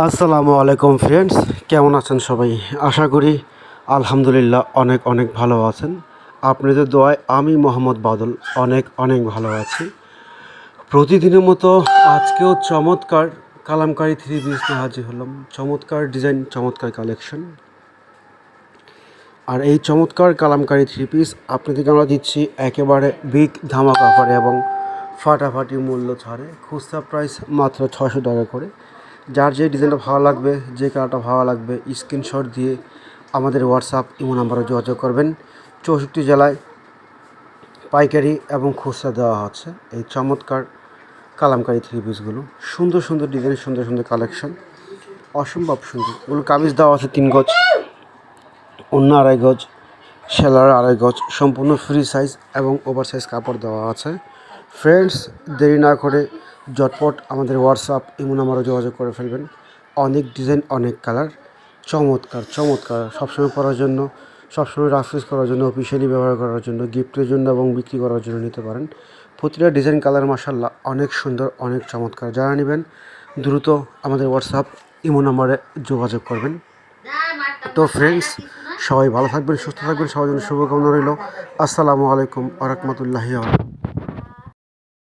আসসালামু আলাইকুম ফ্রেন্ডস, কেমন আছেন সবাই? আশা করি আলহামদুলিল্লাহ অনেক অনেক ভালো আছেন। আপনাদের দোয়ায় আমি মোহাম্মদ বাদল অনেক অনেক ভালো আছি। প্রতিদিনের মতো আজকেও চমৎকার কালামকারী থ্রি পিস নিয়ে হাজির হলাম। চমৎকার ডিজাইন, চমৎকার কালেকশন। আর এই চমৎকার কালামকারী থ্রি পিস আপনাদেরকে আমরা দিচ্ছি একেবারে বিগ ধামাকা অফারে এবং ফাটাফাটি মূল্য ছাড়ে। খুচরা প্রাইস মাত্র 600 টাকা করে। যার যে ডিজাইনটা ভালো লাগবে, যে কালারটা ভালো লাগবে, স্ক্রিনশট দিয়ে আমাদের হোয়াটসঅ্যাপ ইমো নাম্বারে যোগাযোগ করবেন। 64 জেলায় পাইকারি এবং খুচরা দেওয়া হচ্ছে এই চমৎকার কালামকারী থ্রি পিসগুলো। সুন্দর সুন্দর ডিজাইন, সুন্দর সুন্দর কালেকশন, অসম্ভব সুন্দর। এগুলো কামিজ দেওয়া আছে 3 গজ, অন্য 2.5 গজ, সেলার 2.5 গজ, সম্পূর্ণ ফ্রি সাইজ এবং ওভার সাইজ কাপড় দেওয়া আছে। ফ্রেন্ডস, দেরি না করে ঝটপট আমাদের হোয়াটসঅ্যাপ ইমো নাম্বারে যোগাযোগ করে ফেলবেন। অনেক ডিজাইন, অনেক কালার, চমৎকার চমৎকার। সবসময় পরার জন্য, সবসময় রাফ ইউজ করার জন্য, অফিসিয়ালি ব্যবহার করার জন্য, গিফটের জন্য এবং বিক্রি করার জন্য নিতে পারেন। প্রতিটা ডিজাইন কালার মাশাআল্লাহ অনেক সুন্দর, অনেক চমৎকার। যারা নেবেন দ্রুত আমাদের হোয়াটসঅ্যাপ ইমো নাম্বারে যোগাযোগ করবেন। তো ফ্রেন্ডস, সবাই ভালো থাকবেন, সুস্থ থাকবেন, সবার জন্য শুভকামনা রইল। আসসালামু আলাইকুম ওয়া রাহমাতুল্লাহি ওয়া বারাকাতুহু।